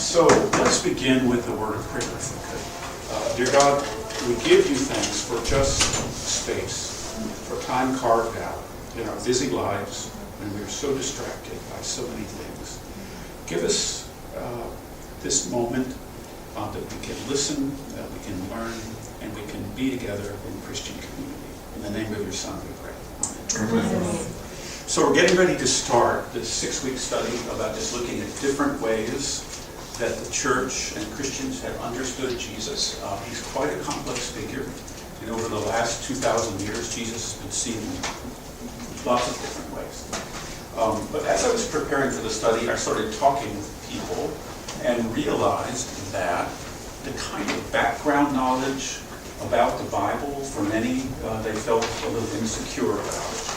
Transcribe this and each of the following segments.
So let's begin with the word of prayer, if we could. Dear God, we give you thanks for just space, for time carved out in our busy lives when we are so distracted by so many things. Give us this moment that we can listen, that we can learn, and we can be together in Christian community. In the name of your Son, we pray. Amen. Amen. So we're getting ready to start this 6-week study about just looking at different ways that the church and Christians have understood Jesus. He's quite a complex figure. And over the last 2,000 years, Jesus has been seen in lots of different ways. But as I was preparing for the study, I started talking with people and realized that the kind of background knowledge about the Bible, for many, they felt a little insecure about it.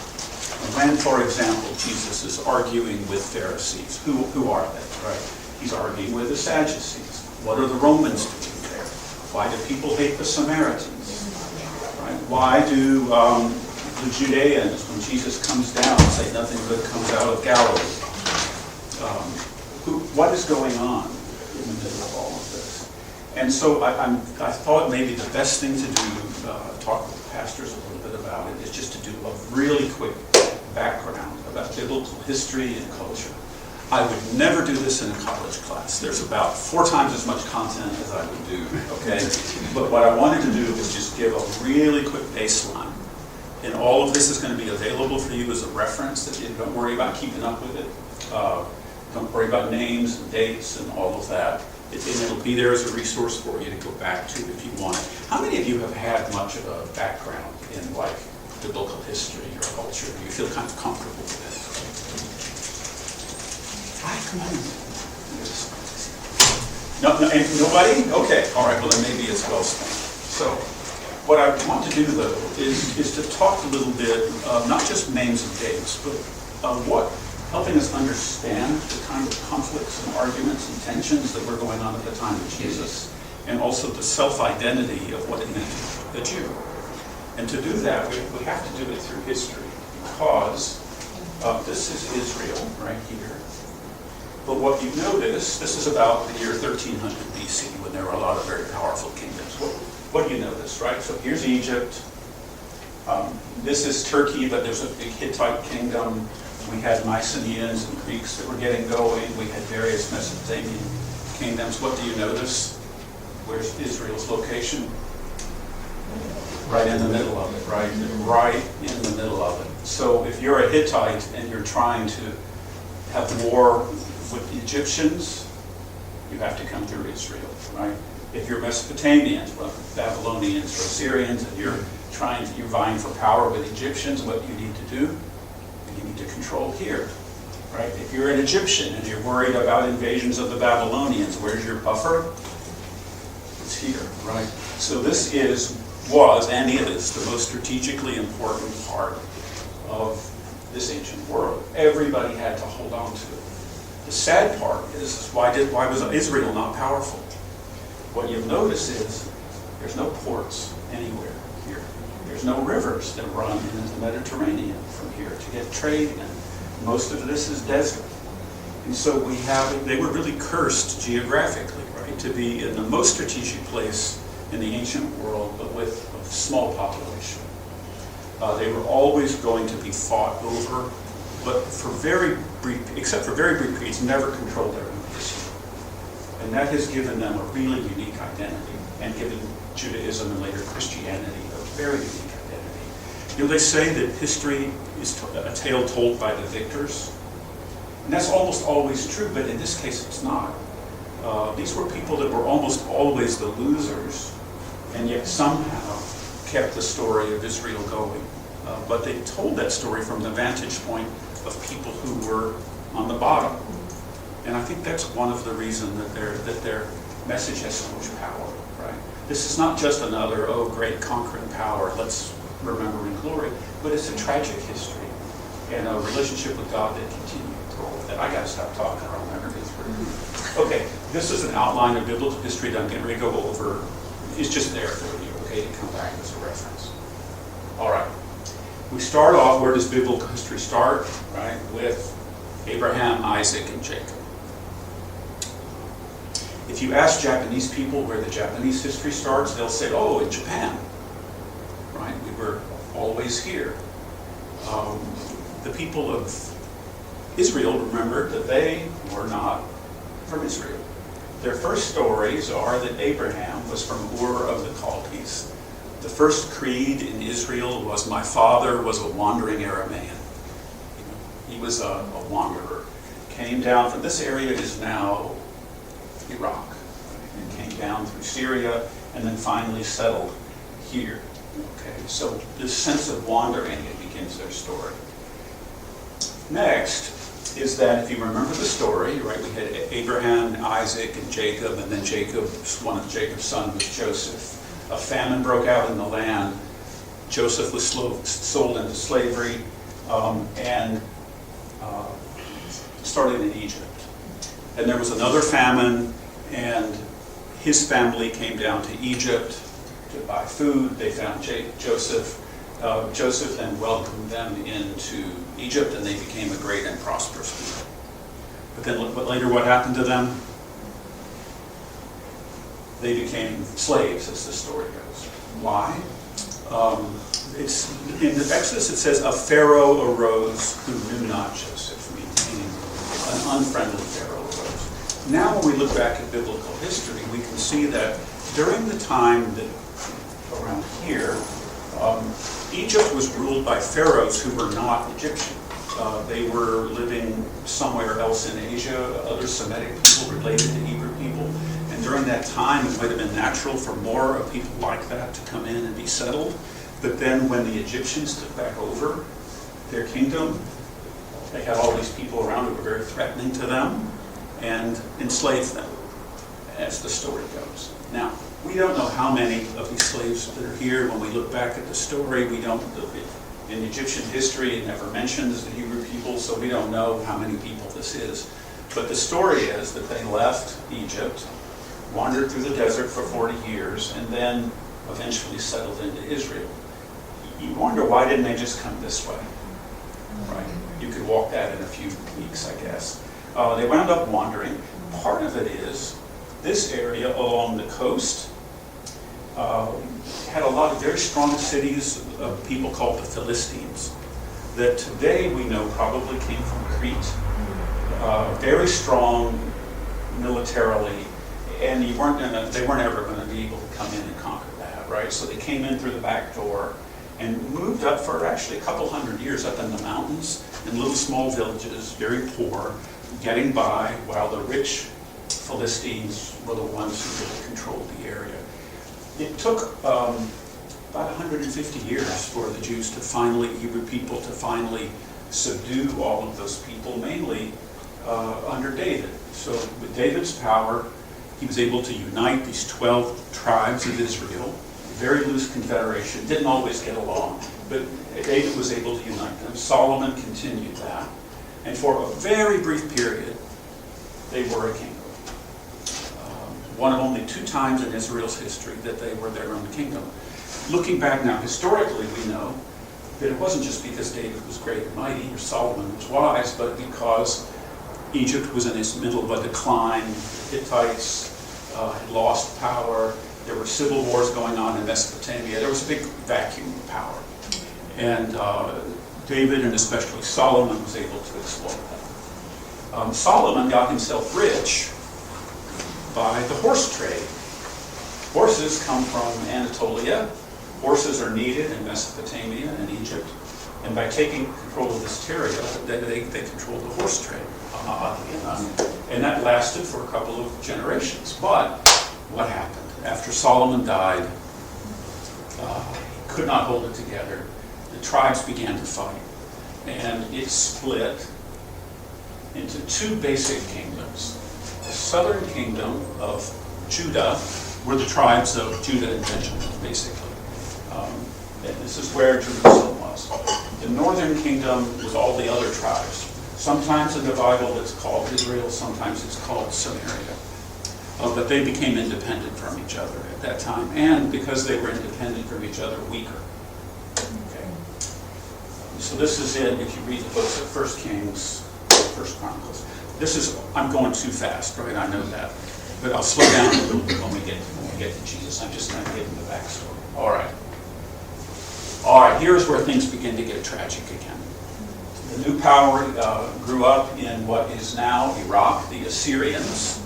When, for example, Jesus is arguing with Pharisees, who are they, right? He's arguing with the Sadducees. What are the Romans doing there? Why do people hate the Samaritans? Right? Why do the Judeans, when Jesus comes down, say nothing good comes out of Galilee? What is going on in the middle of all of this? And so I thought maybe the best thing to do, talk with the pastors a little bit about it, is just to do a really quick background about biblical history and culture. I would never do this in a college class. There's about 4 times as much content as I would do, okay? But what I wanted to do is just give a really quick baseline. And all of this is going to be available for you as a reference. That you don't worry about keeping up with it. Don't worry about names and dates and all of that. It'll be there as a resource for you to go back to if you want it. How many of you have had much of a background in like biblical history or culture? Do you feel kind of comfortable with it? Come on. No, and nobody? Okay, all right, well then maybe it's well spent. So, what I want to do though is to talk a little bit, not just names and dates, but helping us understand the kind of conflicts and arguments and tensions that were going on at the time of Jesus, and also the self-identity of what it meant to be a Jew. And to do that, we have to do it through history, because this is Israel right here. But what you notice, this is about the year 1300 BC, when there were a lot of very powerful kingdoms. What do you notice, right? So here's Egypt. This is Turkey, but there's a big Hittite kingdom. We had Mycenaeans and Greeks that were getting going. We had various Mesopotamian kingdoms. What do you notice? Where's Israel's location? Right in the middle of it, right? Right in the middle of it. So if you're a Hittite and you're trying to have war with the Egyptians, you have to come through Israel, right? If you're Mesopotamians, well, Babylonians or Assyrians, and you're vying for power with Egyptians, what you need to do, you need to control here, right? If you're an Egyptian and you're worried about invasions of the Babylonians, where's your buffer? It's here, right? So this was and is the most strategically important part of this ancient world. Everybody had to hold on to it. The sad part is, why was Israel not powerful? What you'll notice is there's no ports anywhere here. There's no rivers that run into the Mediterranean from here to get trade in. Most of this is desert. And so they were really cursed geographically, right, to be in the most strategic place in the ancient world, but with a small population. They were always going to be fought over, but except for very brief periods, never controlled their own history. And that has given them a really unique identity, and given Judaism and later Christianity a very unique identity. You know, they say that history is a tale told by the victors, and that's almost always true, but in this case it's not. These were people that were almost always the losers, and yet somehow kept the story of Israel going. But they told that story from the vantage point of people who were on the bottom. And I think that's one of the reasons that their message has so much power, right? This is not just another, great conquering power, let's remember in glory, but it's a tragic history and a relationship with God that continued. I got to stop talking or I'll never get through. Okay, this is an outline of biblical history that I'm getting ready to go over. It's just there for you, okay, to come back as a reference. All right. We start off, where does biblical history start? Right, with Abraham, Isaac, and Jacob. If you ask Japanese people where the Japanese history starts, they'll say, oh, in Japan, right? We were always here. The people of Israel remembered that they were not from Israel. Their first stories are that Abraham was from Ur of the Chaldees. The first creed in Israel was, my father was a wandering Aramean. He was a wanderer. Came down from this area is now Iraq, and came down through Syria, and then finally settled here. Okay, so this sense of wandering, it begins their story. Next is that if you remember the story, right, we had Abraham, Isaac, and Jacob, and then one of Jacob's sons was Joseph. A famine broke out in the land. Joseph was sold into slavery and started in Egypt. And there was another famine, and his family came down to Egypt to buy food. They found Joseph. Joseph then welcomed them into Egypt, and they became a great and prosperous people. But then later what happened to them? They became slaves, as the story goes. Why? It's in the Exodus it says, a Pharaoh arose who knew not Joseph, meaning an unfriendly Pharaoh arose. Now when we look back at biblical history, we can see that during the time that around here, Egypt was ruled by pharaohs who were not Egyptian. They were living somewhere else in Asia, other Semitic people related to Hebrew people. And during that time, it might have been natural for more of people like that to come in and be settled. But then when the Egyptians took back over their kingdom, they had all these people around who were very threatening to them and enslaved them, as the story goes. Now, we don't know how many of these slaves that are here. When we look back at the story, we don't, in Egyptian history, it never mentions the Hebrew people, so we don't know how many people this is. But the story is that they left Egypt, wandered through the desert for 40 years, and then eventually settled into Israel. You wonder, why didn't they just come this way? Right? You could walk that in a few weeks, I guess. They wound up wandering. Part of it is this area along the coast had a lot of very strong cities of people called the Philistines that today we know probably came from Crete. Very strong militarily, and they weren't ever going to be able to come in and conquer that, right? So they came in through the back door and moved up for actually a couple hundred years up in the mountains in little small villages, very poor, getting by, while the rich Philistines were the ones who really controlled the area. It took about 150 years for the Jews to finally, Hebrew people, to finally subdue all of those people, mainly under David. So with David's power, he was able to unite these 12 tribes of Israel, very loose confederation, didn't always get along, but David was able to unite them. Solomon continued that. And for a very brief period, they were a kingdom. One of only 2 times in Israel's history that they were their own kingdom. Looking back now, historically, we know that it wasn't just because David was great and mighty or Solomon was wise, but because Egypt was in its middle of a decline. The Hittites had lost power. There were civil wars going on in Mesopotamia. There was a big vacuum of power. And David, and especially Solomon, was able to exploit that. Solomon got himself rich by the horse trade. Horses come from Anatolia. Horses are needed in Mesopotamia and Egypt. And by taking control of this area, they controlled the horse trade, oddly enough. And that lasted for a couple of generations. But what happened? After Solomon died, he could not hold it together. The tribes began to fight. And it split into 2 basic kingdoms. The southern kingdom of Judah were the tribes of Judah and Benjamin, basically. And this is where Jerusalem was. The northern kingdom was all the other tribes. Sometimes in the Bible it's called Israel, sometimes it's called Samaria. But they became independent from each other at that time. And because they were independent from each other, weaker. Okay. So this is it, if you read the books of 1 Kings, 1 Chronicles. This is, I'm going too fast, right? I know that. But I'll slow down a little bit when we get to Jesus. I'm just going to give him the backstory. All right, here's where things begin to get tragic again. The new power grew up in what is now Iraq, the Assyrians.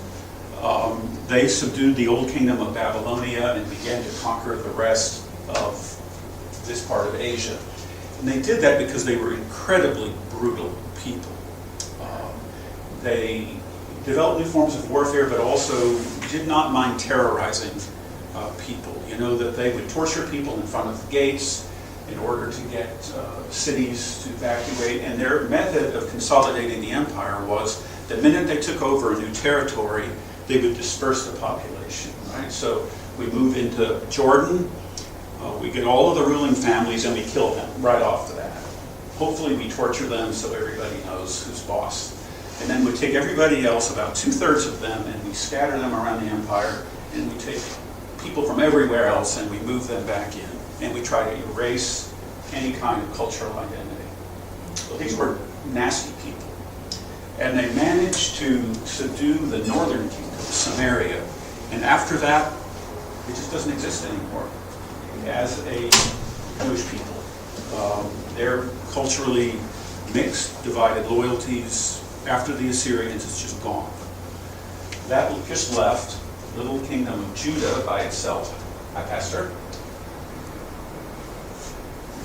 They subdued the old kingdom of Babylonia and began to conquer the rest of this part of Asia. And they did that because they were incredibly brutal people. They developed new forms of warfare, but also did not mind terrorizing people. You know, that they would torture people in front of the gates in order to get cities to evacuate. And their method of consolidating the empire was the minute they took over a new territory, they would disperse the population, right? So we move into Jordan, we get all of the ruling families and we kill them right off the bat. Hopefully we torture them so everybody knows who's boss. And then we take everybody else, about 2/3 of them, and we scatter them around the empire, and we take people from everywhere else and we move them back in. And we try to erase any kind of cultural identity. Well, these were nasty people. And they managed to subdue the northern kingdom, Samaria. And after that, it just doesn't exist anymore as a Jewish people. They're culturally mixed, divided loyalties. After the Assyrians, it's just gone. That just left the little kingdom of Judah by itself. Hi, Pastor.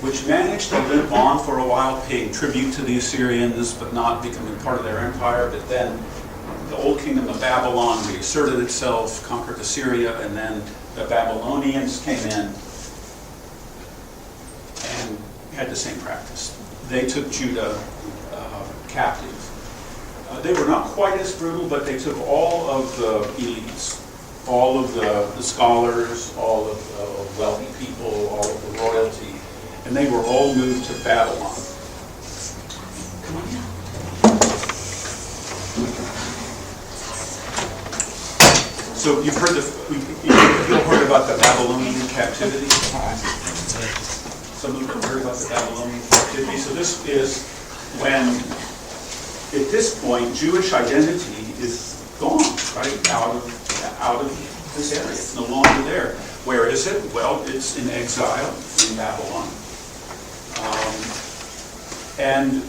Which managed to live on for a while, paying tribute to the Assyrians, but not becoming part of their empire. But then the old kingdom of Babylon reasserted itself, conquered Assyria, and then the Babylonians came in and had the same practice. They took Judah captive. They were not quite as brutal, but they took all of the elites, all of the scholars, all of the wealthy people, all of the royalty, and they were all moved to Babylon. Come on in. So you've heard heard about the Babylonian captivity? Some of you have heard about the Babylonian captivity. So this is when, at this point, Jewish identity is gone, right? Out of this area. It's no longer there. Where is it? Well, it's in exile in Babylon. And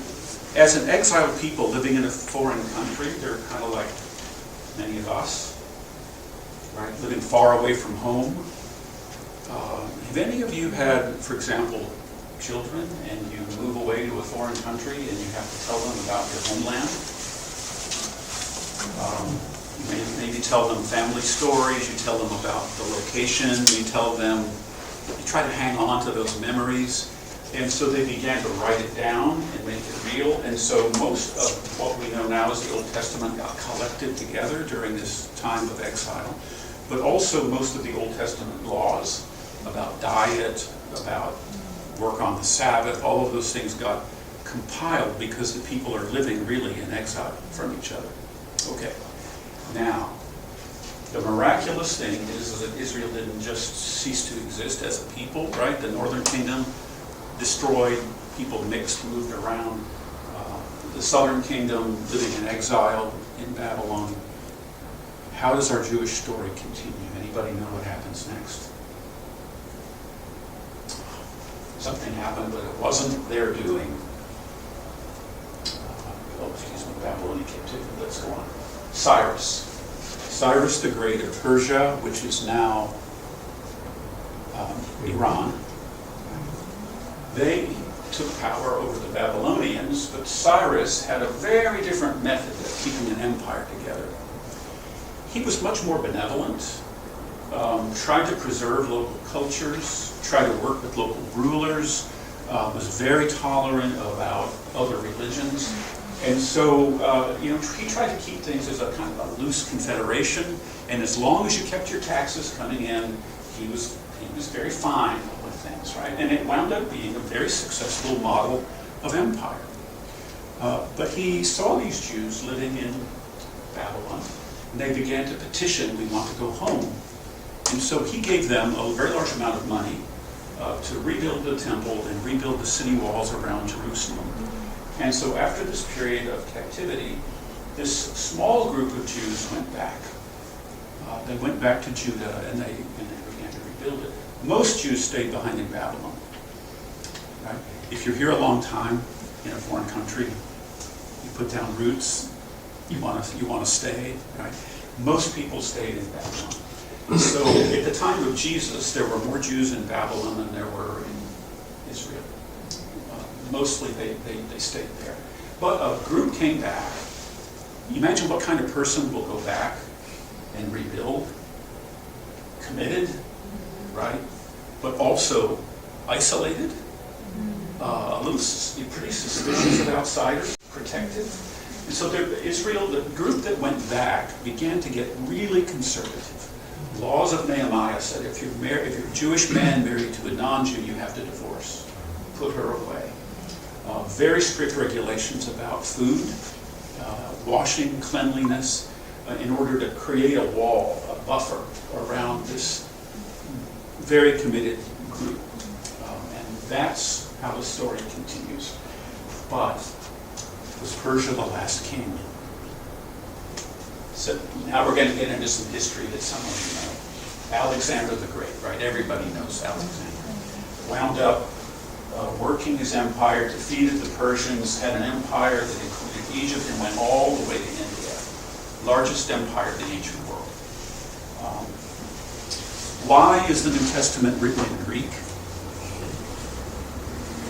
as an exiled people living in a foreign country, they're kind of like many of us, right? Living far away from home. Have any of you had, for example, children, and you move away to a foreign country and you have to tell them about your homeland? Maybe tell them family stories, you tell them about the location, you try to hang on to those memories. And so they began to write it down and make it real. And so most of what we know now as the Old Testament got collected together during this time of exile. But also most of the Old Testament laws about diet, about work on the Sabbath, all of those things got compiled because the people are living really in exile from each other. Okay, now, the miraculous thing is that Israel didn't just cease to exist as a people, right? The northern kingdom destroyed, people mixed, moved around. The southern kingdom living in exile in Babylon. How does our Jewish story continue? Anybody know what happens next? Something happened, but it wasn't their doing. Babylonian captivity. Let's go on. Cyrus the Great of Persia, which is now Iran. They took power over the Babylonians, but Cyrus had a very different method of keeping an empire together. He was much more benevolent, tried to preserve local cultures, tried to work with local rulers, was very tolerant about other religions. And so, he tried to keep things as a kind of a loose confederation, and as long as you kept your taxes coming in, he was very fine with things, right? And it wound up being a very successful model of empire. But he saw these Jews living in Babylon, and they began to petition, we want to go home. And so he gave them a very large amount of money to rebuild the temple and rebuild the city walls around Jerusalem. And so after this period of captivity, this small group of Jews went back. They went back to Judah and they began to rebuild it. Most Jews stayed behind in Babylon. Right? If you're here a long time in a foreign country, you put down roots, you want to stay. Right? Most people stayed in Babylon. So at the time of Jesus, there were more Jews in Babylon than there were in Israel. Mostly they stayed there. But a group came back. Imagine what kind of person will go back and rebuild. Committed, right? But also isolated. A little pretty suspicious of outsiders. Protected. And so Israel, the group that went back, began to get really conservative. Laws of Nehemiah said if you're a Jewish man married to a non-Jew, you have to divorce. Put her away. Very strict regulations about food, washing, cleanliness, in order to create a wall, a buffer around this very committed group. And that's how the story continues. But was Persia the last king? So now we're going to get into some history that some of you know. Alexander the Great, right? Everybody knows Alexander. Wound up working his empire, defeated the Persians, had an empire that included Egypt and went all the way to India. Largest empire in the ancient world. Why is the New Testament written in Greek?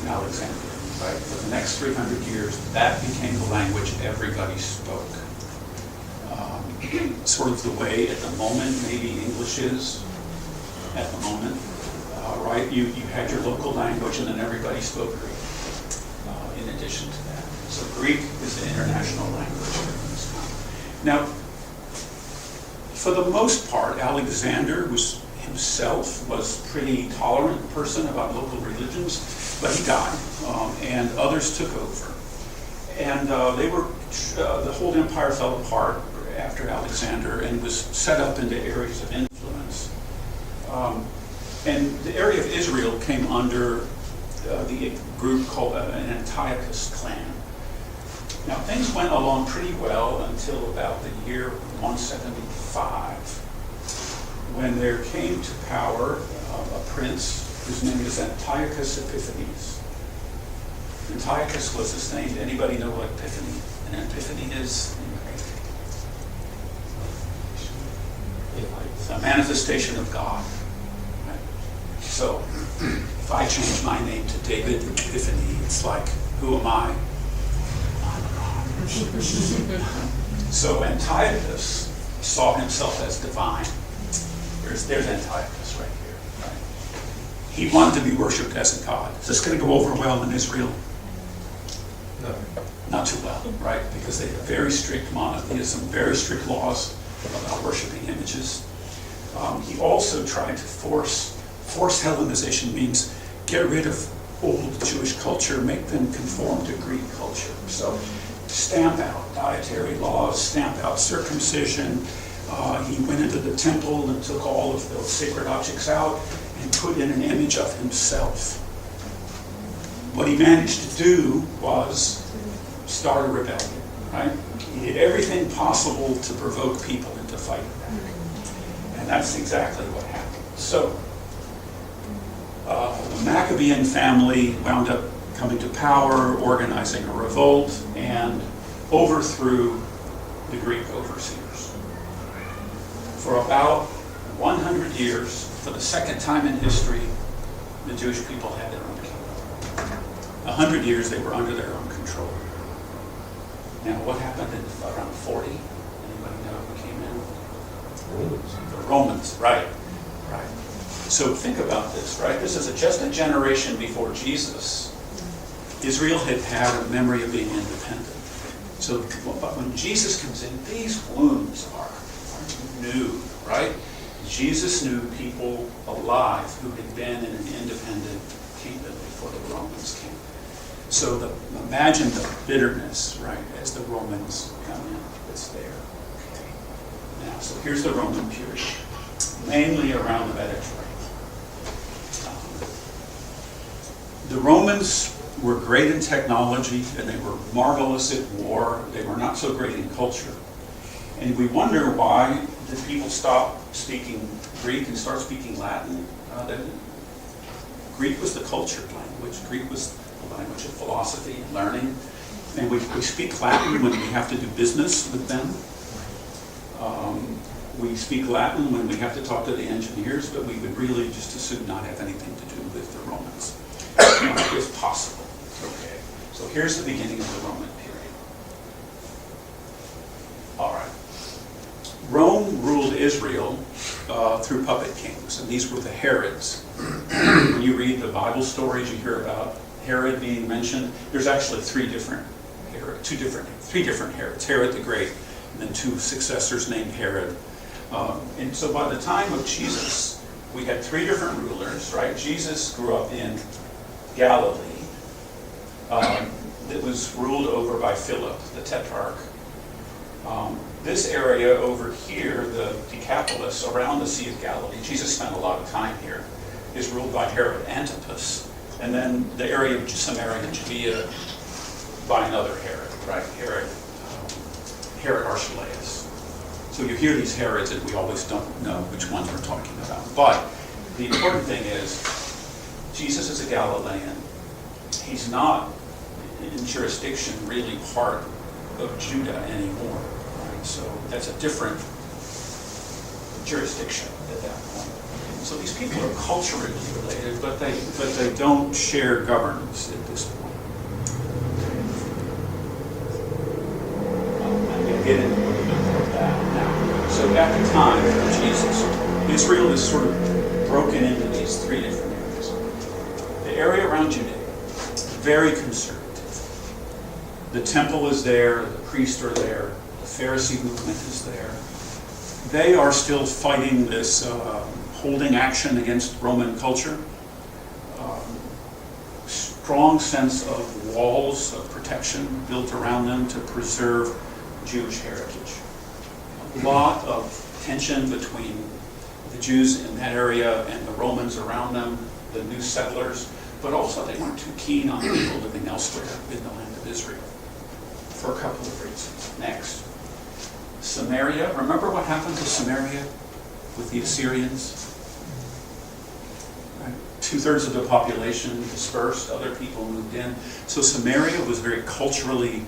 Alexander, right? For the next 300 years, that became the language everybody spoke. Sort of the way at the moment maybe English is at the moment, right? You had your local language and then everybody spoke Greek in addition to that. So Greek is the international language during this time. Now, for the most part, Alexander himself was a pretty tolerant person about local religions, but he died and others took over. And the whole empire fell apart after Alexander and was set up into areas of influence. And the area of Israel came under the group called an Antiochus clan. Now things went along pretty well until about the year 175, when there came to power a prince whose name is Antiochus Epiphanes. Antiochus was his name. Anybody know what epiphany? An epiphany is? It's a manifestation of God. Right? So, if I change my name to David Epiphany, it's like, who am I? I'm God. So Antiochus saw himself as divine. There's Antiochus right here. Right? He wanted to be worshipped as a god. Is this going to go over well in Israel? No. Not too well, right? Because they have very strict monotheism, very strict laws about worshiping images. He also tried to force Hellenization, means get rid of old Jewish culture, make them conform to Greek culture. So stamp out dietary laws, stamp out circumcision. He went into the temple and took all of those sacred objects out and put in an image of himself. What he managed to do was start a rebellion, right? He did everything possible to provoke people into fighting back. And that's exactly what happened. So, the Maccabean family wound up coming to power, organizing a revolt, and overthrew the Greek overseers. For about 100 years, for the second time in history, the Jewish people had their own kingdom. 100 years they were under their own control. Now, what happened in around 40? Anybody know who came in? The Romans, right. So think about this, right? This is just a generation before Jesus. Israel had had a memory of being independent. So, but when Jesus comes in, these wounds are new, right? Jesus knew people alive who had been in an independent kingdom before the Romans came. So imagine the bitterness, right, as the Romans come in, that's there. Okay. Now, so here's the Roman period, mainly around the Mediterranean. The Romans were great in technology and they were marvelous at war. They were not so great in culture. And we wonder why did people stop speaking Greek and start speaking Latin? Greek was the cultured language. Greek was the language of philosophy and learning. And we speak Latin when we have to do business with them. We speak Latin when we have to talk to the engineers, but we would really just as soon not have anything to do with the Romans, if possible. Okay, so here's the beginning of the Roman period. All right. Rome ruled Israel through puppet kings, and these were the Herods. When you read the Bible stories, you hear about Herod being mentioned. There's actually three different Herods: Herod the Great, and then two successors named Herod. And so by the time of Jesus, we had three different rulers, right? Jesus grew up in Galilee. It was ruled over by Philip, the Tetrarch. This area over here, the Decapolis, around the Sea of Galilee, Jesus spent a lot of time here, is ruled by Herod Antipas. And then the area of Samaria and Judea by another Herod, right? Herod Archelaus. So you hear these Herods, and we always don't know which ones we're talking about. But the important thing is, Jesus is a Galilean. He's not in jurisdiction really part of Judah anymore. Right? So that's a different jurisdiction at that point. So these people are culturally related, but they don't share governance at this point. I'm going to get into a little bit more of that now. So at the time of Jesus, Israel is sort of broken into these three different areas. The area around Judea, very conservative. The temple is there, the priests are there, the Pharisee movement is there. They are still fighting this holding action against Roman culture. Strong sense of walls of protection built around them to preserve Jewish heritage. A lot of tension between the Jews in that area and the Romans around them, the new settlers, but also they weren't too keen on people living elsewhere in the land of Israel for a couple of reasons. Next, Samaria. Remember what happened to Samaria with the Assyrians? Right? 2/3 of the population dispersed, other people moved in. So Samaria was very culturally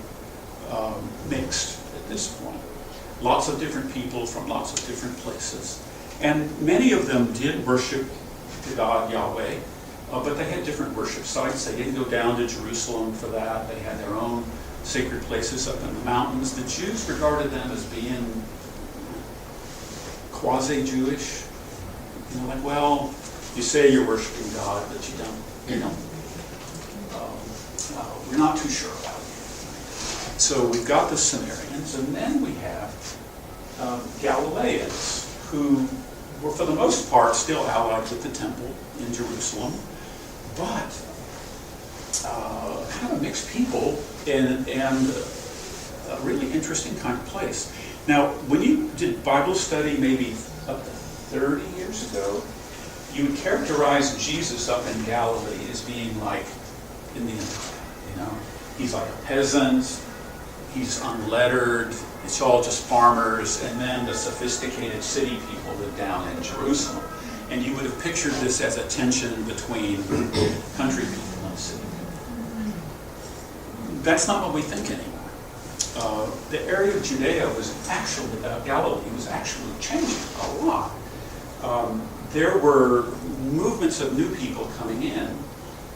mixed at this point. Lots of different people from lots of different places. And many of them did worship the God Yahweh, but they had different worship sites. They didn't go down to Jerusalem for that. They had their own sacred places up in the mountains. The Jews regarded them as being quasi-Jewish. You know, like, well, you say you're worshiping God, but you don't, we're not too sure about it. So we've got the Samaritans, and then we have Galileans, who were for the most part still allied with the temple in Jerusalem, but kind of mixed people and a really interesting kind of place. Now, when you did Bible study maybe up to 30 years ago, you would characterize Jesus up in Galilee as being like Indian, He's like a peasant, he's unlettered, it's all just farmers, and then the sophisticated city people live down in Jerusalem. And you would have pictured this as a tension between country people and city people. That's not what we think anymore. The area of Judea was actually, Galilee was actually changing a lot. There were movements of new people coming in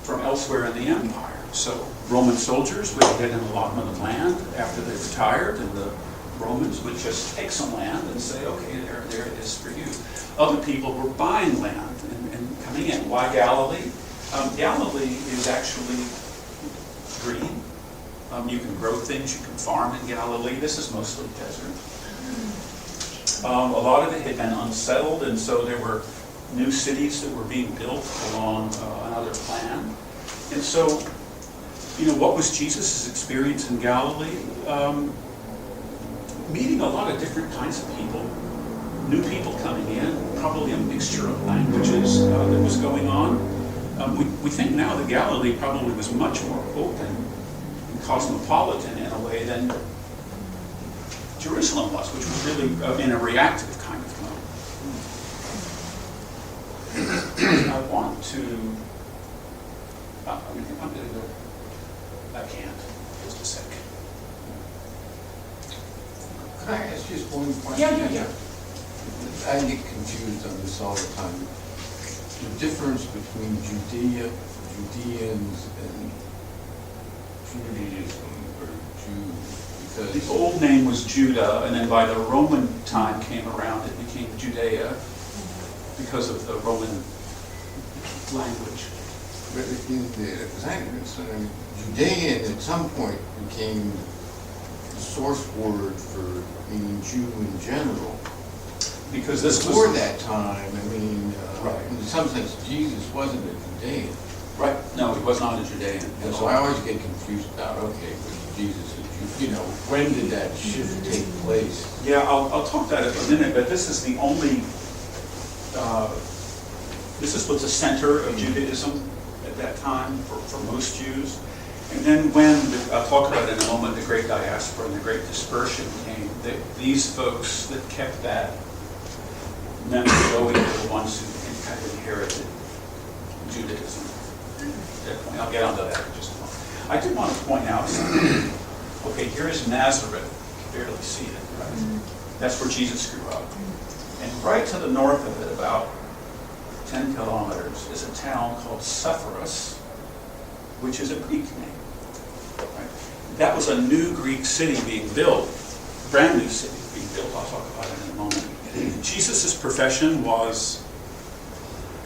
from elsewhere in the empire. So Roman soldiers would get an allotment of land after they retired, and the Romans would just take some land and say, okay, there it is for you. Other people were buying land and coming in. Why Galilee? Galilee is actually green. You can grow things, you can farm in Galilee. This is mostly desert. A lot of it had been unsettled, and so there were new cities that were being built along another plan. And so, what was Jesus' experience in Galilee? Meeting a lot of different kinds of people, new people coming in, probably a mixture of languages that was going on. We think now that Galilee probably was much more open and cosmopolitan in a way than Jerusalem was, which was really in a reactive kind of to, I'm going to go, I can't, just a sec. Can I ask just one question? Yeah. I get confused on this all the time. The difference between Judeans and Judaism or Jews, The because old name was Judah, and then by the Roman time came around, it became Judea because of the Roman language. because Judean at some point became the source word for meaning Jew in general. Because this Before was... that time, I mean, Right. in some sense, Jesus wasn't a Judean. Right, no, he was not a Judean. And so I always get confused about, okay, was Jesus a Jew? You know, when did that shift take place? Yeah, I'll talk that in a minute, but this is the only, this is what's the center of Judaism at that time for most Jews. And then when, I'll talk about it in a moment, the Great Diaspora and the Great Dispersion came, these folks that kept that memory were the ones who kind of inherited Judaism. I'll get onto that in just a moment. I do want to point out something. Okay, here is Nazareth. You can barely see it, right? That's where Jesus grew up. And right to the north of it, about 10 kilometers, is a town called Sepphoris, which is a Greek name. Right? That was a new Greek city being built, brand new city being built. I'll talk about it in a moment. Jesus' profession was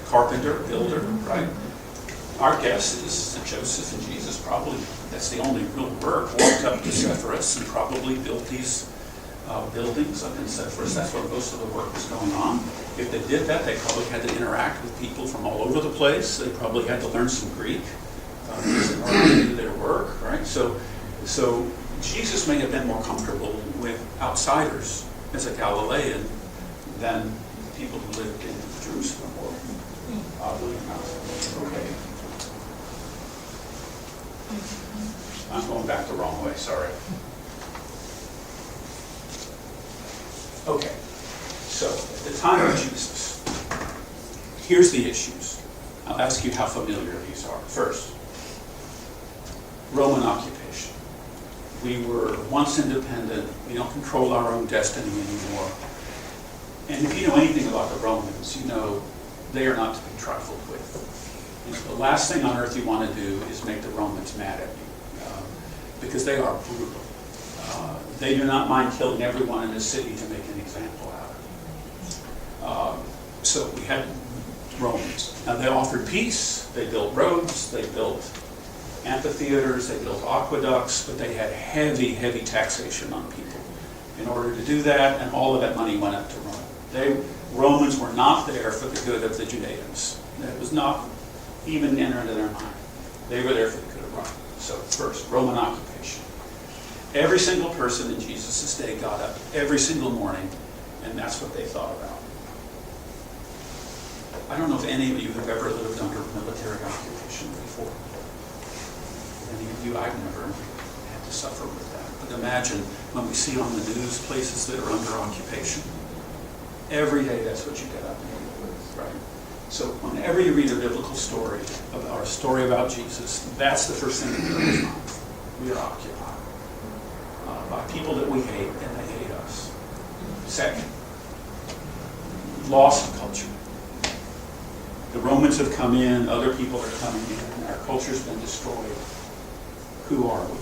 carpenter, builder, right? Our guess is that Joseph and Jesus probably, that's the only real work, walked up to Sepphoris and probably built these buildings up in Sepphoris. That's where most of the work was going on. If they did that, they probably had to interact with people from all over the place. They probably had to learn some Greek in order to do their work, right? So Jesus may have been more comfortable with outsiders as a Galilean than people who lived in Jerusalem, or oddly enough. Okay. I'm going back the wrong way, sorry. Okay, so at the time of Jesus, here's the issues. I'll ask you how familiar these are. First, Roman occupation. We were once independent. We don't control our own destiny anymore. And if you know anything about the Romans, you know they are not to be trifled with. You know, the last thing on earth you want to do is make the Romans mad at you, because they are brutal. They do not mind killing everyone in the city to make an example out of it. So we had Romans. Now they offered peace. They built roads. They built amphitheaters. They built aqueducts. But they had heavy, heavy taxation on people in order to do that, and all of that money went up to Rome. Romans were not there for the good of the Judeans. That was not even entered into their mind. They were there for the good of Rome. So first, Roman occupation. Every single person in Jesus' day got up every single morning, and that's what they thought about. I don't know if any of you have ever lived under military occupation before. Any of you, I've never had to suffer with that. But imagine when we see on the news places that are under occupation. Every day that's what you get up and deal with, right? So whenever you read a biblical story or a story about Jesus, that's the first thing that comes to mind. We are occupied by people that we hate, and they hate us. Second, loss of culture. The Romans have come in, other people are coming in, our culture's been destroyed. Who are we?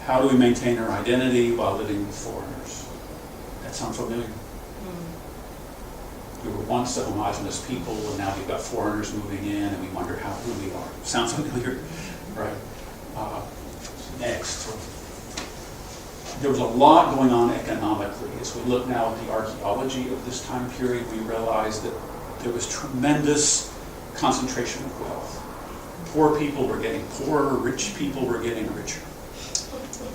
How do we maintain our identity while living with foreigners? That sounds familiar. We were once a homogenous people, and now we've got foreigners moving in, and we wonder who we are. Sounds familiar, right? Next, there was a lot going on economically. As we look now at the archaeology of this time period, we realize that there was tremendous concentration of wealth. Poor people were getting poorer, rich people were getting richer.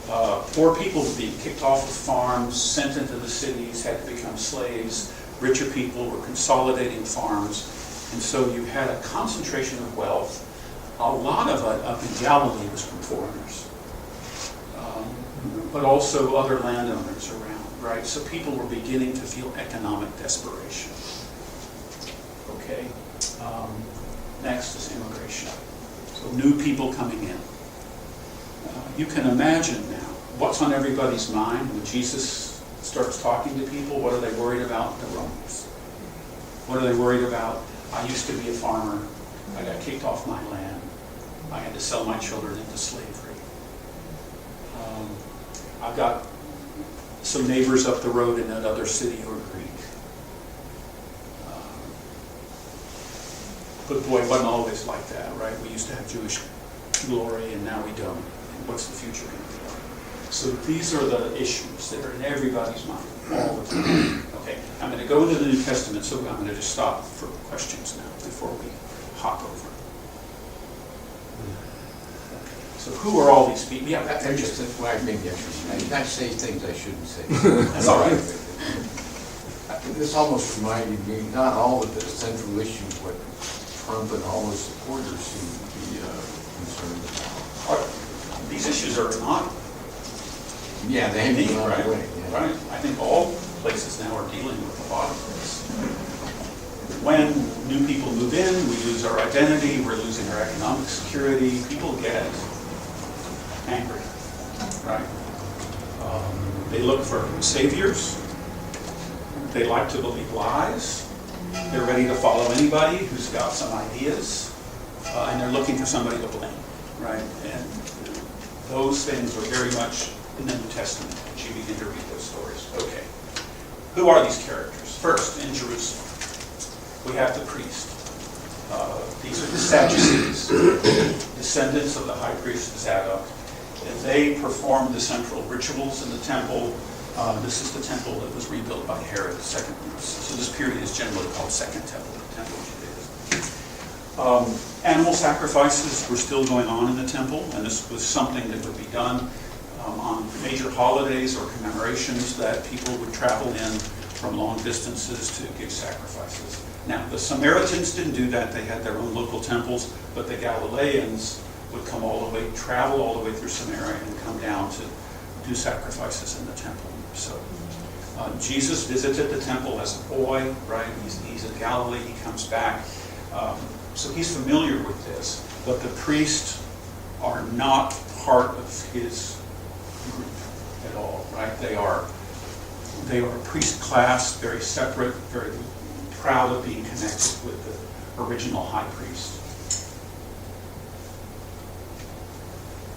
Poor people were being kicked off of farms, sent into the cities, had to become slaves. Richer people were consolidating farms. And so you had a concentration of wealth. A lot of it up in Galilee was from foreigners, but also other landowners around, right? So people were beginning to feel economic desperation. Okay. Next is immigration. So new people coming in. You can imagine now what's on everybody's mind when Jesus starts talking to people. What are they worried about? The Romans. What are they worried about? I used to be a farmer. I got kicked off my land. I had to sell my children into slavery. I've got some neighbors up the road in that other city who are Greek. But boy, it wasn't always like that, right? We used to have Jewish glory, and now we don't. And what's the future going to be like? So these are the issues that are in everybody's mind all the time. Okay, I'm going to go into the New Testament, so I'm going to just stop for questions now before we hop over. So who are all these people? Yeah, I just, well, maybe I say things I shouldn't say. That's all right. This almost reminded me, not all of the central issues, what Trump and all his supporters seem to be concerned about. These issues are not Yeah, they have unique, been on right? the way. Yeah. Right. I think all places now are dealing with a lot of this. When new people move in, we lose our identity, we're losing our economic security, people get angry, right? They look for saviors. They like to believe lies. They're ready to follow anybody who's got some ideas, and they're looking for somebody to blame, right? And those things are very much in the New Testament as you begin to read those stories. Okay, who are these characters? First, in Jerusalem, we have the priest. These are the Sadducees, descendants of the high priest Zadok. And they performed the central rituals in the temple. This is the temple that was rebuilt by Herod II. So this period is generally called Second Temple, the Temple of Judaism. Animal sacrifices were still going on in the temple, and this was something that would be done on major holidays or commemorations that people would travel in from long distances to give sacrifices. Now, the Samaritans didn't do that. They had their own local temples, but the Galileans would come all the way, travel all the way through Samaria and come down to do sacrifices in the temple. So Jesus visited the temple as a boy, right? He's in Galilee, he comes back. So he's familiar with this, but the priests are not part of his group at all, right? They are a priest class, very separate, very proud of being connected with the original high priest.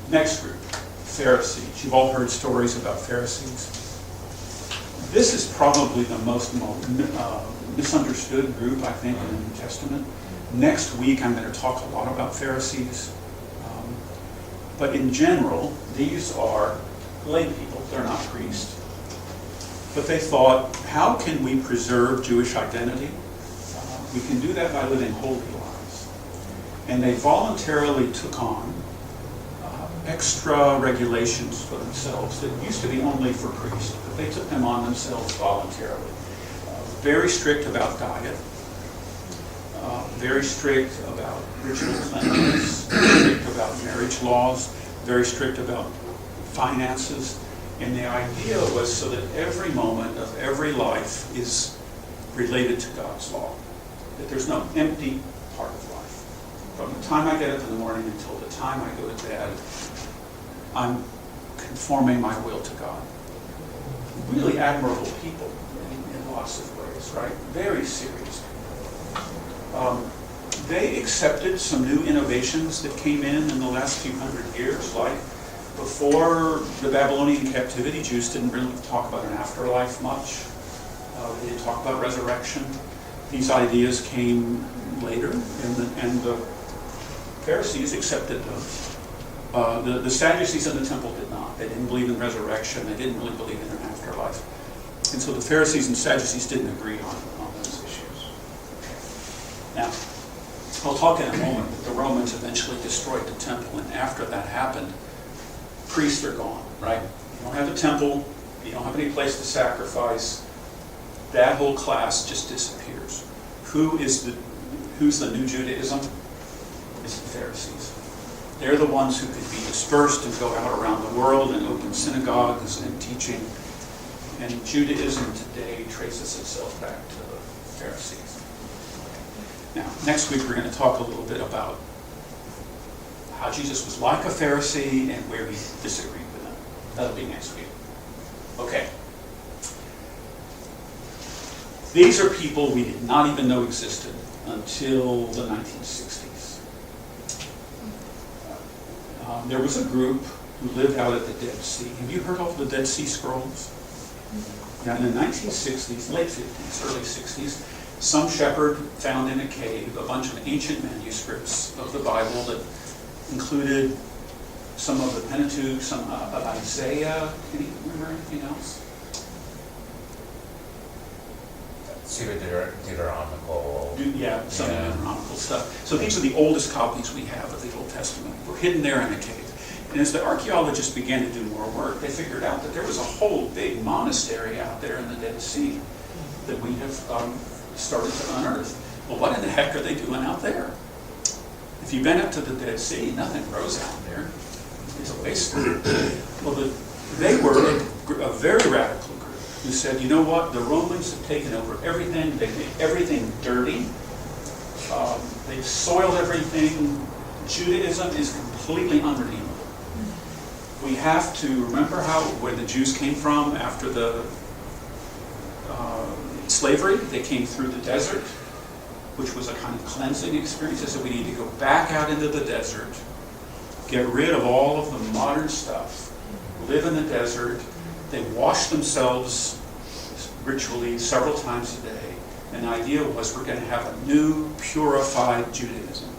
Next group, Pharisees. You've all heard stories about Pharisees. This is probably the most misunderstood group, I think, in the New Testament. Next week, I'm going to talk a lot about Pharisees. But in general, these are lay people. They're not priests. But they thought, how can we preserve Jewish identity? We can do that by living holy lives. And they voluntarily took on extra regulations for themselves that used to be only for priests, but they took them on themselves voluntarily. Very strict about diet, very strict about ritual cleanliness, very strict about marriage laws, very strict about finances. And the idea was so that every moment of every life is related to God's law, that there's no empty part of life. From the time I get up in the morning until the time I go to bed, I'm conforming my will to God. Really admirable people in lots of ways, right? Very serious people. They accepted some new innovations that came in the last few hundred years. Like before the Babylonian captivity, Jews didn't really talk about an afterlife much. They didn't talk about resurrection. These ideas came later, and the Pharisees accepted those. The Sadducees in the temple did not. They didn't believe in resurrection. They didn't really believe in an afterlife. And so the Pharisees and Sadducees didn't agree on those issues. Now, I'll talk in a moment that the Romans eventually destroyed the temple, and after that happened, priests are gone, right? You don't have a temple. You don't have any place to sacrifice. That whole class just disappears. Who's the new Judaism? It's the Pharisees. They're the ones who could be dispersed and go out around the world and open synagogues and teaching. And Judaism today traces itself back to the Pharisees. Now, next week we're going to talk a little bit about how Jesus was like a Pharisee and where he disagreed with them. That'll be next week. Okay. These are people we did not even know existed until the 1960s. There was a group who lived out at the Dead Sea. Have you heard of the Dead Sea Scrolls? Now, in the 1960s, late 50s, early 60s, some shepherd found in a cave a bunch of ancient manuscripts of the Bible that included some of the Pentateuch, some of Isaiah. Can you remember anything else? Deuteronomical. Yeah, some Deuteronomical stuff. So these are the oldest copies we have of the Old Testament. We're hidden there in a cave. And as the archaeologists began to do more work, they figured out that there was a whole big monastery out there in the Dead Sea that we have started to unearth. Well, what in the heck are they doing out there? If you've been up to the Dead Sea, nothing grows out there. It's a wasteland. Well, they were a very radical group who said, you know what, the Romans have taken over everything. They've made everything dirty. They've soiled everything. Judaism is completely unredeemable. We have to remember where the Jews came from after the slavery. They came through the desert, which was a kind of cleansing experience. So we need to go back out into the desert, get rid of all of the modern stuff, live in the desert. They wash themselves ritually several times a day. And the idea was we're going to have a new, purified Judaism.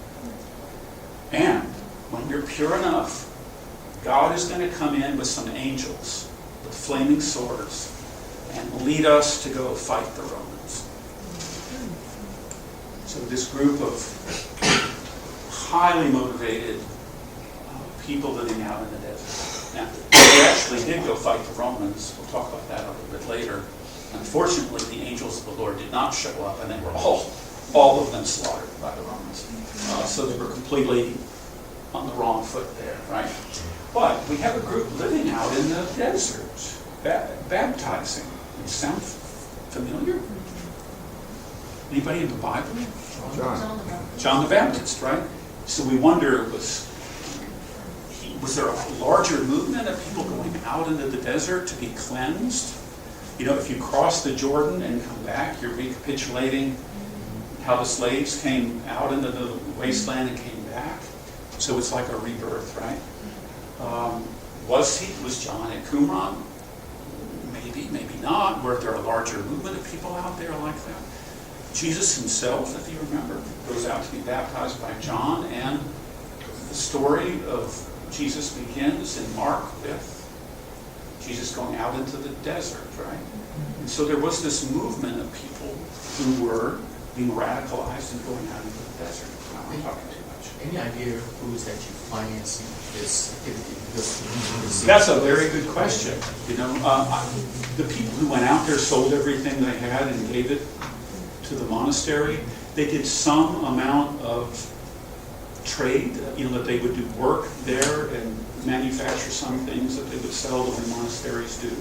And when you're pure enough, God is going to come in with some angels with flaming swords and lead us to go fight the Romans. So this group of highly motivated people living out in the desert. Now, they actually did go fight the Romans. We'll talk about that a little bit later. Unfortunately, the angels of the Lord did not show up, and they were all of them slaughtered by the Romans. So they were completely on the wrong foot there, right? But we have a group living out in the desert, baptizing. It sound familiar? Anybody in the Bible? John the Baptist, right? So we wonder, was there a larger movement of people going out into the desert to be cleansed? You know, if you cross the Jordan and come back, you're recapitulating how the slaves came out into the wasteland and came back. So it's like a rebirth, right? Was John at Qumran? Maybe, maybe not. Were there a larger movement of people out there like that? Jesus himself, if you remember, goes out to be baptized by John, and the story of Jesus begins in Mark with Jesus going out into the desert, right? And so there was this movement of people who were being radicalized and going out into the desert. I'm not talking too much. Any idea who is actually financing this activity? That's a very good question. You know, the people who went out there sold everything they had and gave it to the monastery. They did some amount of trade, you know, that they would do work there and manufacture some things that they would sell the way monasteries do.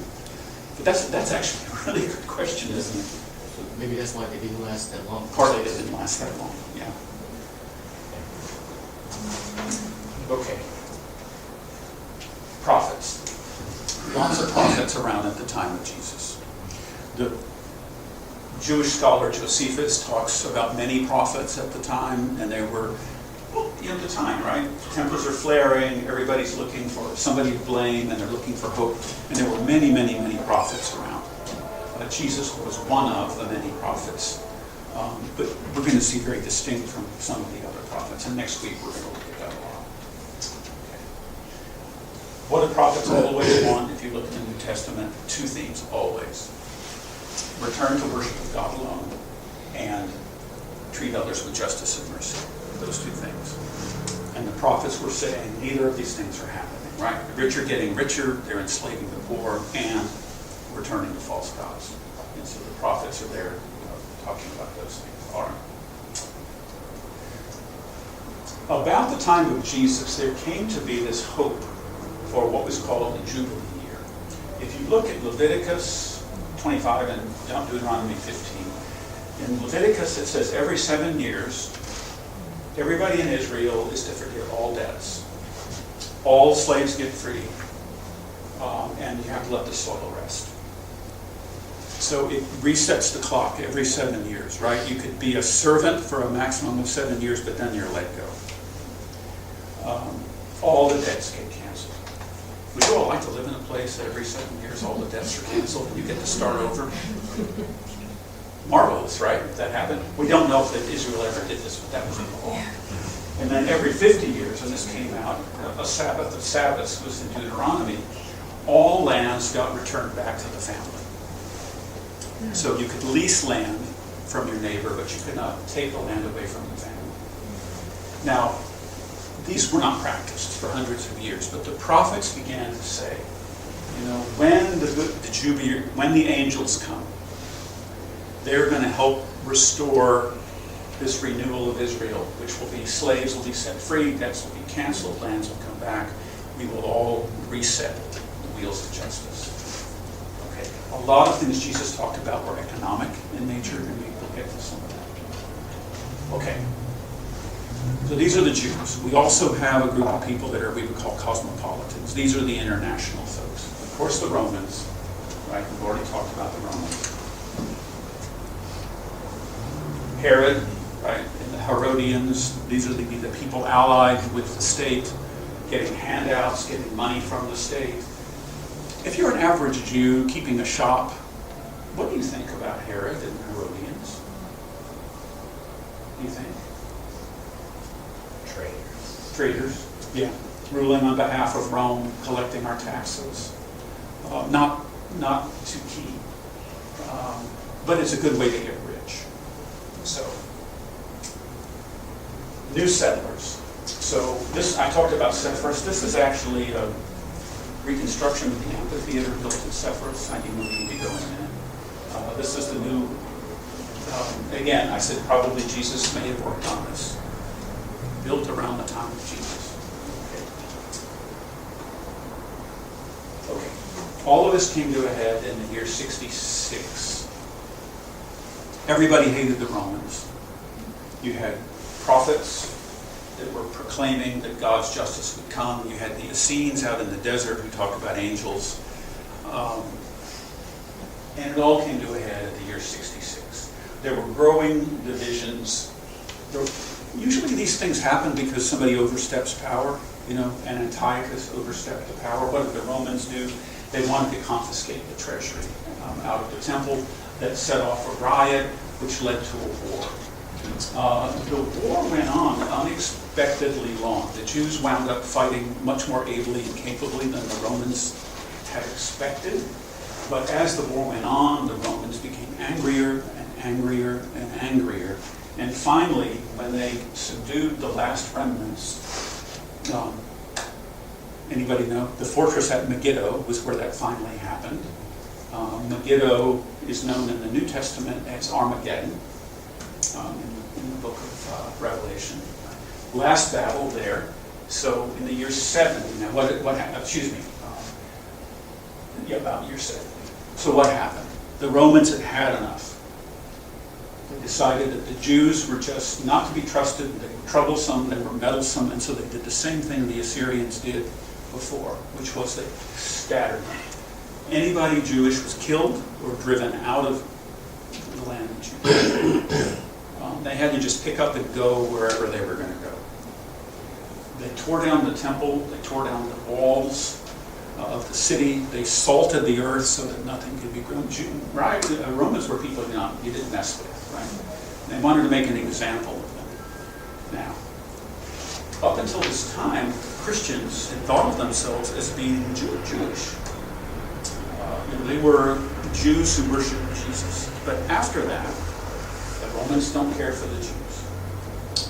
But that's actually a really good question, isn't it? So maybe that's why they didn't last that long. Partly they didn't last that long, yeah. Okay. Prophets. Lots of prophets around at the time of Jesus. The Jewish scholar Josephus talks about many prophets at the time, and there were, well, you know, the time, right? Tempers are flaring, everybody's looking for somebody to blame, and they're looking for hope. And there were many, many, many prophets around. Jesus was one of the many prophets. But we're going to see very distinct from some of the other prophets. And next week we're going to look at that a lot. Okay. What do prophets always want? If you look at the New Testament, two themes always. Return to worship of God alone and treat others with justice and mercy. Those two things. And the prophets were saying neither of these things are happening, right? The rich are getting richer, they're enslaving the poor, and returning to false gods. And so the prophets are there, you know, talking about those things. All right. About the time of Jesus, there came to be this hope for what was called the Jubilee year. If you look at Leviticus 25 and Deuteronomy 15, In Leviticus, it says every 7 years, everybody in Israel is to forgive all debts. All slaves get free, and you have to let the soil rest. So it resets the clock every 7 years, right? You could be a servant for a maximum of 7 years, but then you're let go. All the debts get canceled. Would you all like to live in a place that every 7 years all the debts are canceled and you get to start over? Marvelous, right? If that happened. We don't know if Israel ever did this, but that was in the law. And then every 50 years, and this came out, a Sabbath of Sabbaths was in Deuteronomy, all lands got returned back to the family. So you could lease land from your neighbor, but you could not take the land away from the family. Now, these were not practiced for hundreds of years, but the prophets began to say, when the Jubilee, when the angels come, they're going to help restore this renewal of Israel, which will be slaves will be set free, debts will be canceled, lands will come back. We will all reset the wheels of justice. Okay. A lot of things Jesus talked about were economic in nature, and we will get to some of that. Okay. So these are the Jews. We also have a group of people that we would call cosmopolitans. These are the international folks. Of course, the Romans, right? We've already talked about the Romans. Herod, right? And the Herodians. These are the people allied with the state, getting handouts, getting money from the state. If you're an average Jew keeping a shop, what do you think about Herod and the Herodians? Do you think? Traitors, yeah, ruling on behalf of Rome, collecting our taxes. Not too key, but it's a good way to get rich. So, new settlers. So this, I talked about Sepphoris. This is actually a reconstruction of the amphitheater built in Sepphoris. I didn't need to go in it. This is the new, again, I said probably Jesus may have worked on this. Built around the time of Jesus. Okay. All of this came to a head in the year 66. Everybody hated the Romans. You had prophets that were proclaiming that God's justice would come. You had the Essenes out in the desert who talked about angels. And it all came to a head at the year 66. There were growing divisions. Usually these things happen because somebody oversteps power, and Antiochus overstepped the power. What did the Romans do? They wanted to confiscate the treasury out of the temple. That set off a riot, which led to a war. The war went on unexpectedly long. The Jews wound up fighting much more ably and capably than the Romans had expected. But as the war went on, the Romans became angrier and angrier and angrier. And finally, when they subdued the last remnants, anybody know? The fortress at Megiddo was where that finally happened. Megiddo is known in the New Testament as Armageddon in the book of Revelation. Last battle there. So in the year 70, now what happened? Excuse me. About year 70. So what happened? The Romans had had enough. They decided that the Jews were just not to be trusted, they were troublesome, they were meddlesome, and so they did the same thing the Assyrians did before, which was they scattered them. Anybody Jewish was killed or driven out of the land of Judah. They had to just pick up and go wherever they were going to go. They tore down the temple, they tore down the walls of the city, they salted the earth so that nothing could be grown. Right? Romans were people you didn't mess with. Right? They wanted to make an example of them. Now, up until this time, Christians had thought of themselves as being Jewish. They were Jews who worshiped Jesus. But after that, the Romans don't care for the Jews.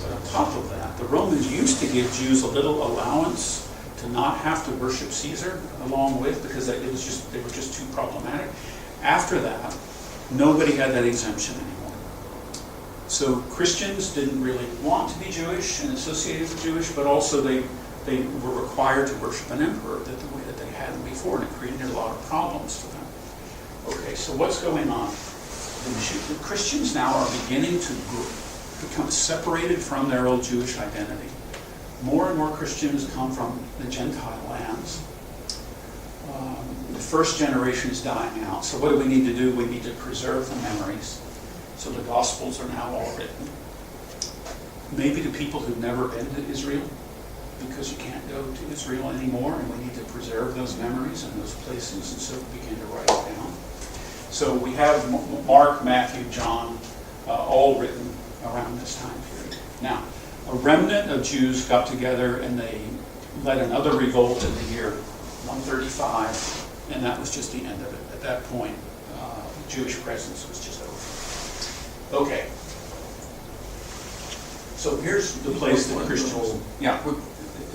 But on top of that, the Romans used to give Jews a little allowance to not have to worship Caesar along with, because they were just too problematic. After that, nobody had that exemption anymore. So Christians didn't really want to be Jewish and associated with Jewish, but also they were required to worship an emperor the way that they hadn't before, and it created a lot of problems for them. Okay, so what's going on? the Christians now are beginning to become separated from their old Jewish identity. More and more Christians come from the Gentile lands. The first generation is dying out. So what do we need to do? We need to preserve the memories. So the Gospels are now all written. Maybe to people who've never been to Israel, because you can't go to Israel anymore, and we need to preserve those memories and those places, and so we begin to write it down. So we have Mark, Matthew, John, all written around this time period. Now, a remnant of Jews got together and they led another revolt in the year 135, and that was just the end of it. At that point, Jewish presence was just over. Okay. So here's the place that Christians... Yeah.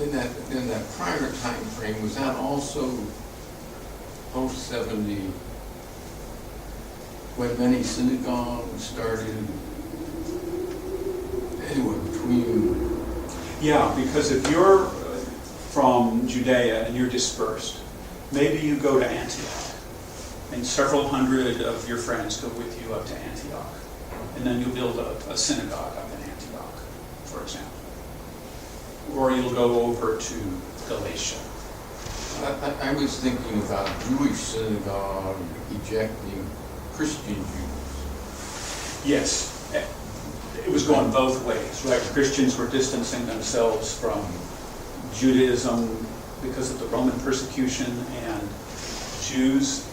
In that prior time frame, was that also post-70, when many synagogues started? Anyway, between... Yeah, because if you're from Judea and you're dispersed, maybe you go to Antioch, and several hundred of your friends go with you up to Antioch, and then you build a synagogue up in Antioch, for example. Or you'll go over to Galatia. I was thinking about Jewish synagogue ejecting Christian Jews. Yes, it was going both ways, right? Christians were distancing themselves from Judaism because of the Roman persecution, and Jews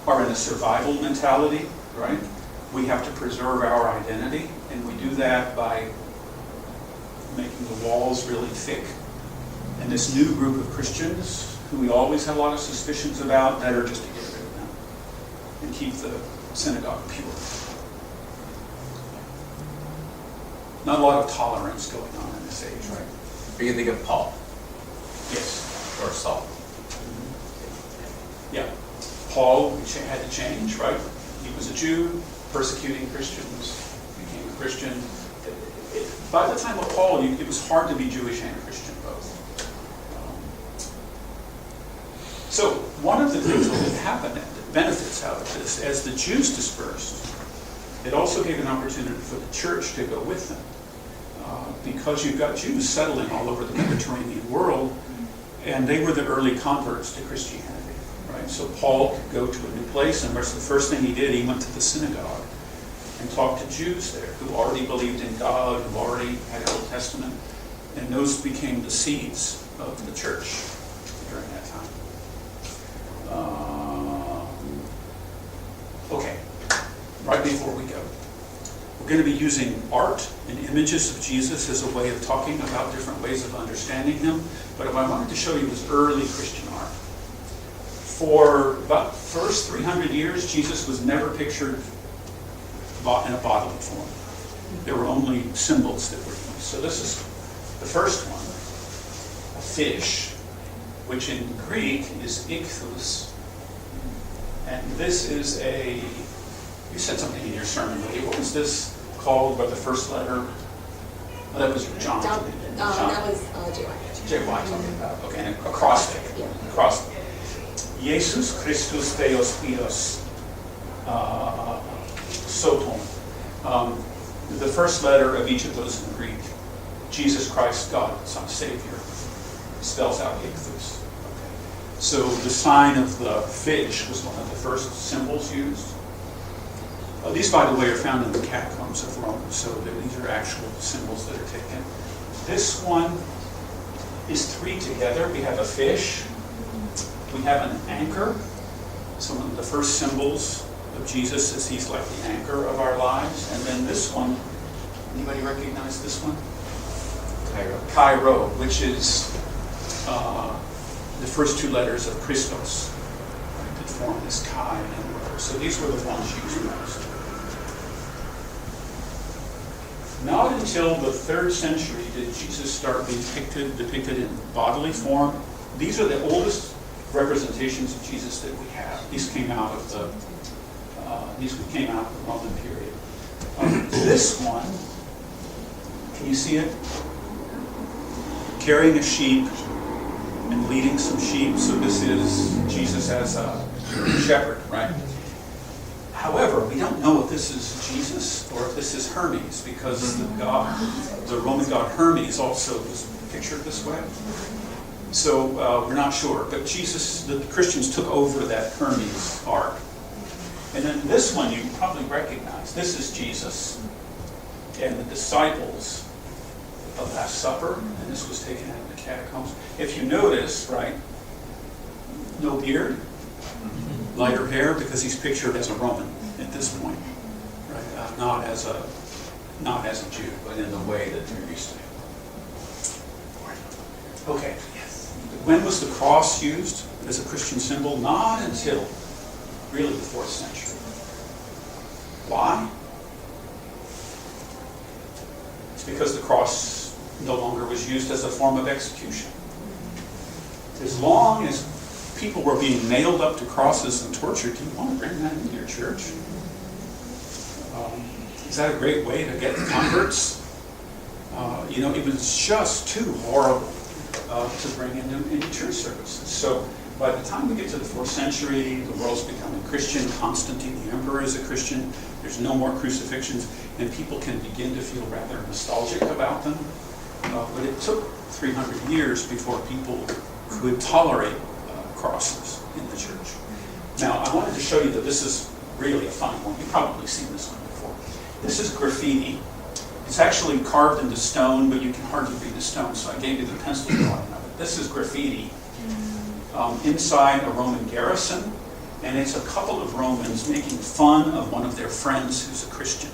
are in a survival mentality, right? We have to preserve our identity, and we do that by making the walls really thick. And this new group of Christians, who we always had a lot of suspicions about, better just to get rid of them and keep the synagogue pure. Not a lot of tolerance going on in this age, right? Or you think of Paul Yes. or Saul. Yeah. Paul had to change, right? He was a Jew, persecuting Christians, became a Christian. By the time of Paul, it was hard to be Jewish and Christian both. So one of the things that happened, the benefits out of this, as the Jews dispersed, it also gave an opportunity for the church to go with them. Because you've got Jews settling all over the Mediterranean world, and they were the early converts to Christianity, right? So Paul could go to a new place, and the first thing he did, he went to the synagogue and talked to Jews there who already believed in God, who already had the Old Testament, and those became the seeds of the church during that time. Okay, right before we go, we're going to be using art and images of Jesus as a way of talking about different ways of understanding him, but what I wanted to show you was early Christian art. For about the first 300 years, Jesus was never pictured in a bodily form. There were only symbols that were used. So this is the first one, a fish, which in Greek is ichthus. And this is you said something in your sermon, Lydia. What was this called by the first letter? Oh, that was John. That was JY. JY talking about. Okay, and acrostic. Yeah. Acrostic. Jesus Christus Theos Pios Soton. The first letter of each of those in Greek, Jesus Christ, God, Son, Savior, spells out ichthus. Okay. So the sign of the fish was one of the first symbols used. These, by the way, are found in the catacombs of Rome, so these are actual symbols that are taken. This one is three together. We have a fish. We have an anchor. So one of the first symbols of Jesus is he's like the anchor of our lives. And then this one, anybody recognize this one? Cairo, which is the first two letters of Christos, right, that form this chi and rho. So these were the ones used most. Not until the 3rd century did Jesus start being depicted in bodily form. These are the oldest representations of Jesus that we have. These came out of the Roman period. This one, can you see it? Carrying a sheep and leading some sheep. So this is Jesus as a shepherd, right? However, However, we don't know if this is Jesus or if this is Hermes, because the Roman god Hermes also was pictured this way. So we're not sure. But Jesus, the Christians took over that Hermes ark. And then this one you probably recognize. This is Jesus and the disciples at the Last Supper, and this was taken out of the catacombs. If you notice, right, no beard, lighter hair, because he's pictured as a Roman at this point, right? Not as a Jew, but in the way that they're used to. Okay. When was the cross used as a Christian symbol? Not until really the 4th century. Why? It's because the cross no longer was used as a form of execution. As long as people were being nailed up to crosses and tortured, do you want to bring that into your church? Is that a great way to get converts? It was just too horrible to bring into church services. So by the time we get to the 4th century, the world's becoming Christian. Constantine, the emperor, is a Christian. There's no more crucifixions, and people can begin to feel rather nostalgic about them. But it took 300 years before people could tolerate crosses in the church. Now, I wanted to show you that this is really a funny one. You've probably seen this one before. This is graffiti. It's actually carved into stone, but you can hardly read the stone, so I gave you the pencil drawing of it. This is graffiti inside a Roman garrison, and it's a couple of Romans making fun of one of their friends who's a Christian.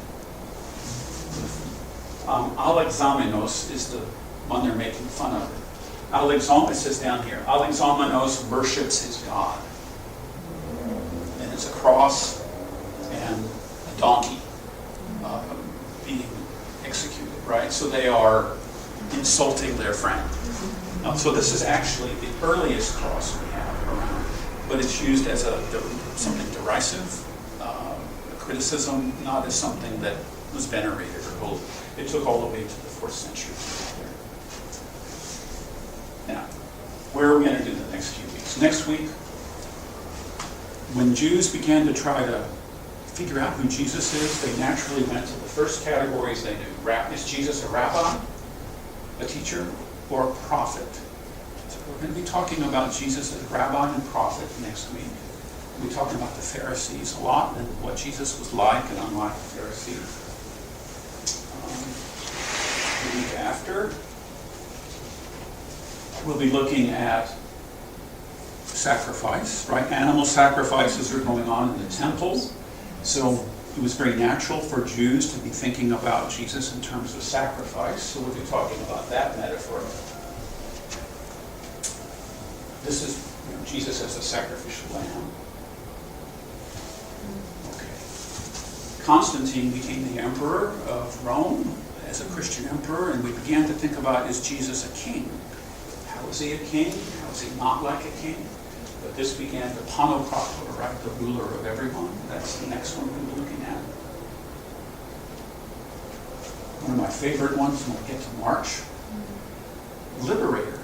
Alexamenos is the one they're making fun of. It says down here, Alexamenos worships his God. And it's a cross and a donkey being executed, right? So they are insulting their friend. So this is actually the earliest cross we have around, but it's used as something derisive, a criticism, not as something that was venerated or holy. It took all the way to the 4th century. Now, where are we going to do the next few weeks? Next week, when Jews began to try to figure out who Jesus is, they naturally went to the first categories they knew. Is Jesus a rabbi, a teacher, or a prophet? So we're going to be talking about Jesus as rabbi and prophet next week. We'll be talking about the Pharisees a lot and what Jesus was like and unlike the Pharisees. The week after, we'll be looking at sacrifice, right? Animal sacrifices are going on in the temple. So it was very natural for Jews to be thinking about Jesus in terms of sacrifice. So we'll be talking about that metaphor. This is Jesus as a sacrificial lamb. Okay. Constantine became the emperor of Rome as a Christian emperor, and we began to think about, is Jesus a king? How is he a king? How is he not like a king? But this began the Panokrator, right, the ruler of everyone. That's the next one we'll be looking at. One of my favorite ones when we get to March, Liberator.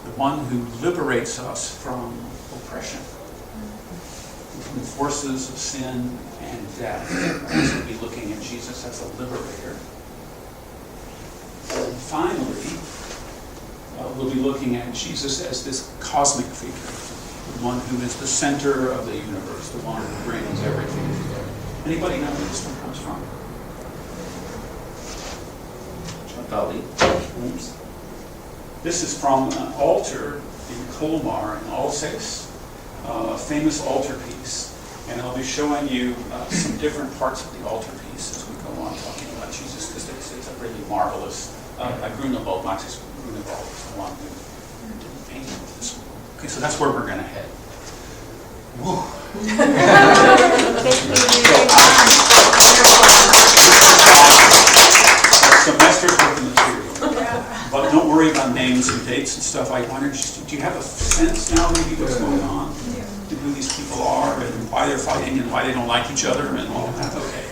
The one who liberates us from oppression, from the forces of sin and death. So we'll be looking at Jesus as a liberator. And finally, we'll be looking at Jesus as this cosmic figure, the one who is the center of the universe, the one who brings everything together. Anybody know where this one comes from? This is from an altar in Colmar in Alsace, a famous altarpiece. And I'll be showing you some different parts of the altarpiece as we go on talking about Jesus, because it's a really marvelous. Grunewald, Max Grunewald is the one who did the painting of this one. Okay, so that's where we're going to head. Whoa. Semester's worth of material. But don't worry about names and dates and stuff. I wonder, do you have a sense now maybe what's going on? And who these people are and why they're fighting and why they don't like each other and all of that? Okay.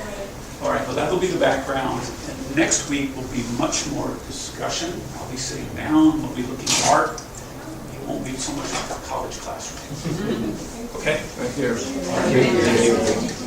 All right, well, that'll be the background. And next week will be much more discussion. I'll be sitting down. We'll be looking at art. won't be so much like a college classroom. Okay? Right here. Thank you.